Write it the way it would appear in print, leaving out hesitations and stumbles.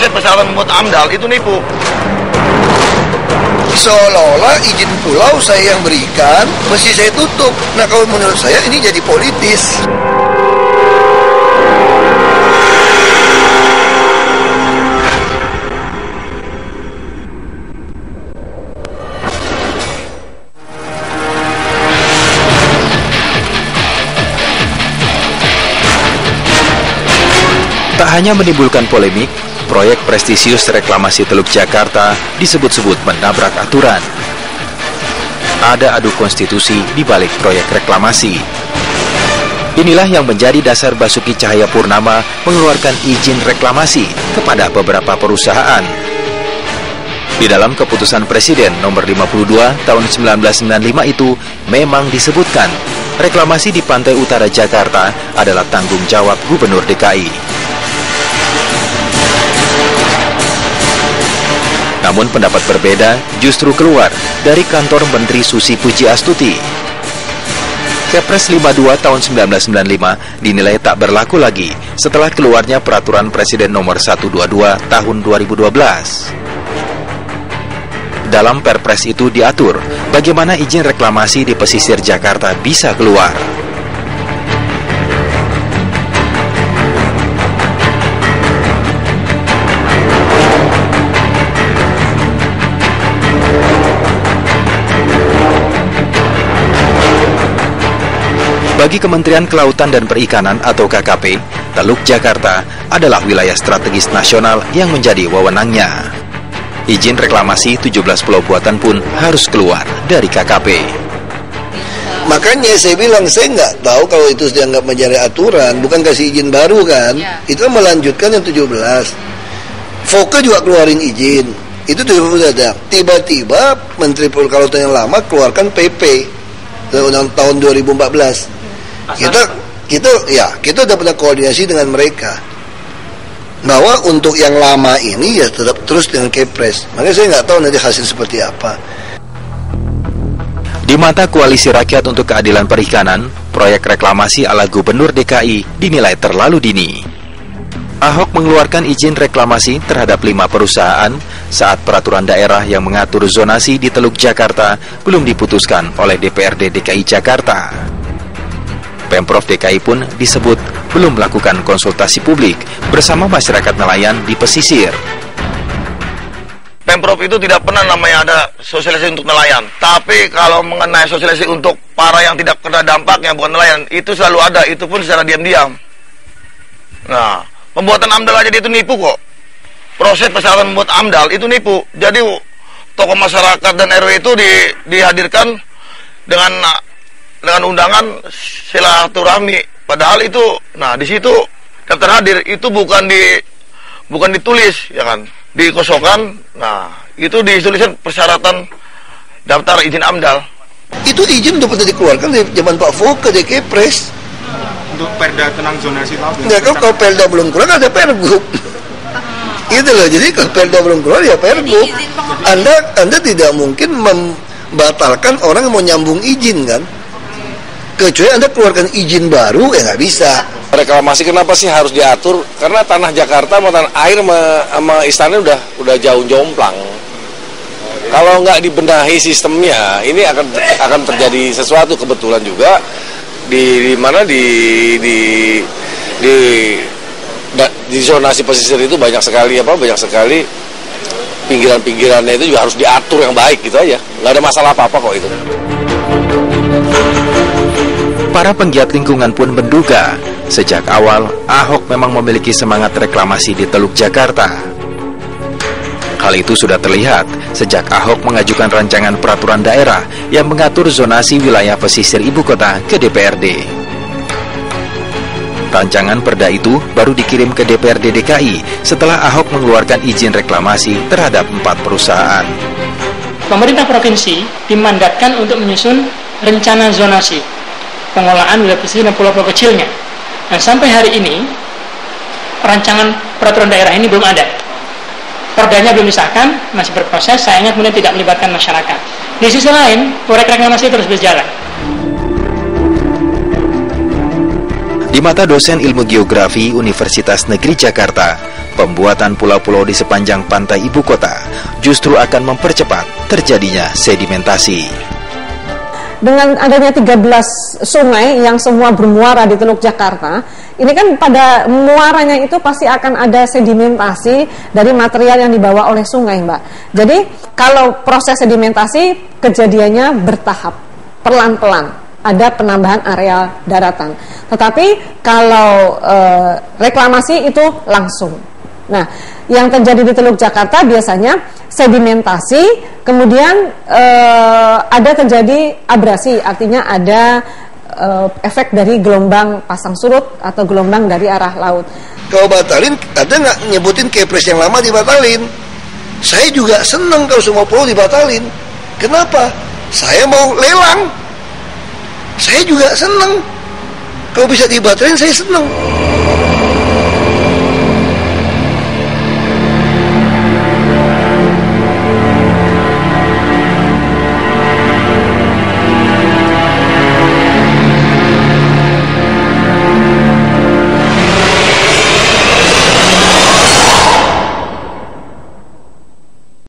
proses persyaratan membuat AMDAL itu nipu. Seolah-olah izin pulau saya yang berikan, mesti saya tutup. Nah, kalau menurut saya ini jadi politis. Tak hanya menimbulkan polemik, proyek prestisius reklamasi Teluk Jakarta disebut-sebut menabrak aturan. Ada adu konstitusi di balik proyek reklamasi. Inilah yang menjadi dasar Basuki Cahayapurnama mengeluarkan izin reklamasi kepada beberapa perusahaan. Di dalam keputusan Presiden nomor 52 tahun 1995 itu memang disebutkan reklamasi di pantai utara Jakarta adalah tanggung jawab Gubernur DKI. Namun pendapat berbeda justru keluar dari kantor Menteri Susi Pujiastuti. Kepres 52 tahun 1995 dinilai tak berlaku lagi setelah keluarnya Peraturan Presiden nomor 122 tahun 2012. Dalam Perpres itu diatur bagaimana izin reklamasi di pesisir Jakarta bisa keluar. Bagi Kementerian Kelautan dan Perikanan atau KKP, Teluk Jakarta adalah wilayah strategis nasional yang menjadi wewenangnya. Izin reklamasi 17 pulau buatan pun harus keluar dari KKP. Makanya saya bilang, saya nggak tahu kalau itu dianggap menjadi aturan, bukan kasih izin baru kan. Itu melanjutkan yang 17. Foke juga keluarin izin. Itu sudah ada. Tiba-tiba Menteri Kelautan yang lama keluarkan PP tahun 2014. Kita udah pernah koordinasi dengan mereka bahwa untuk yang lama ini ya tetap terus dengan Kepres. Makanya saya nggak tahu nanti hasil seperti apa. Di mata Koalisi Rakyat untuk Keadilan Perikanan, proyek reklamasi ala Gubernur DKI dinilai terlalu dini. Ahok mengeluarkan izin reklamasi terhadap 5 perusahaan saat peraturan daerah yang mengatur zonasi di Teluk Jakarta belum diputuskan oleh DPRD DKI Jakarta. Pemprov DKI pun disebut belum melakukan konsultasi publik bersama masyarakat nelayan di pesisir. Pemprov itu tidak pernah namanya ada sosialisasi untuk nelayan. Tapi kalau mengenai sosialisasi untuk para yang tidak kena dampaknya bukan nelayan, itu selalu ada, itu pun secara diam-diam. Nah, pembuatan AMDAL aja itu nipu kok. Proses persyaratan membuat AMDAL itu nipu. Jadi tokoh masyarakat dan RW itu dihadirkan dengan undangan silaturahmi. Padahal itu, nah di situ daftar hadir itu bukan ditulis, ya kan, dikosongkan. Nah itu dituliskan persyaratan daftar izin AMDAL. Itu izin udah pernah dikeluarkan dari zaman Pak Foke di Kepres. Untuk Perda tentang zonasi itu. Nggak, kalau Perda belum keluar ada Pergub. Itu loh, jadi kalau Perda belum keluar ya Pergub. Anda tidak mungkin membatalkan orang yang mau nyambung izin kan? Kecuali Anda keluarkan izin baru, ya nggak bisa. Reklamasi kenapa sih harus diatur? Karena tanah Jakarta sama tanah air sama istana udah jauh jomplang. Kalau nggak dibenahi sistemnya, ini akan terjadi sesuatu. Kebetulan juga di zonasi pesisir itu banyak sekali pinggiran-pinggirannya itu juga harus diatur yang baik gitu aja. Nggak ada masalah apa-apa kok itu. Para penggiat lingkungan pun menduga, sejak awal Ahok memang memiliki semangat reklamasi di Teluk Jakarta. Hal itu sudah terlihat sejak Ahok mengajukan rancangan peraturan daerah yang mengatur zonasi wilayah pesisir ibu kota ke DPRD. Rancangan perda itu baru dikirim ke DPRD DKI setelah Ahok mengeluarkan izin reklamasi terhadap 4 perusahaan. Pemerintah provinsi dimandatkan untuk menyusun rencana zonasi pengelolaan wilayah pesisir dan pulau-pulau kecilnya. Nah, sampai hari ini rancangan peraturan daerah ini belum ada. Perdanya belum disahkan, masih berproses, sayangnya kemudian tidak melibatkan masyarakat. Di sisi lain, proyek reklamasi terus berjalan. Di Di mata dosen ilmu geografi Universitas Negeri Jakarta, pembuatan pulau-pulau di sepanjang pantai ibu kota justru akan mempercepat terjadinya sedimentasi. Dengan adanya 13 sungai yang semua bermuara di Teluk Jakarta, ini kan pada muaranya itu pasti akan ada sedimentasi dari material yang dibawa oleh sungai, Mbak. Jadi kalau proses sedimentasi kejadiannya bertahap, pelan-pelan, ada penambahan area daratan. Tetapi kalau reklamasi itu langsung. Nah, yang terjadi di Teluk Jakarta biasanya sedimentasi, kemudian ada terjadi abrasi, artinya ada efek dari gelombang pasang surut atau gelombang dari arah laut. Kalau batalin, ada nggak nyebutin kepres yang lama dibatalin? Saya juga senang kalau semua pulau dibatalin. Kenapa? Saya mau lelang. Saya juga senang. Kalau bisa dibatalin, saya senang.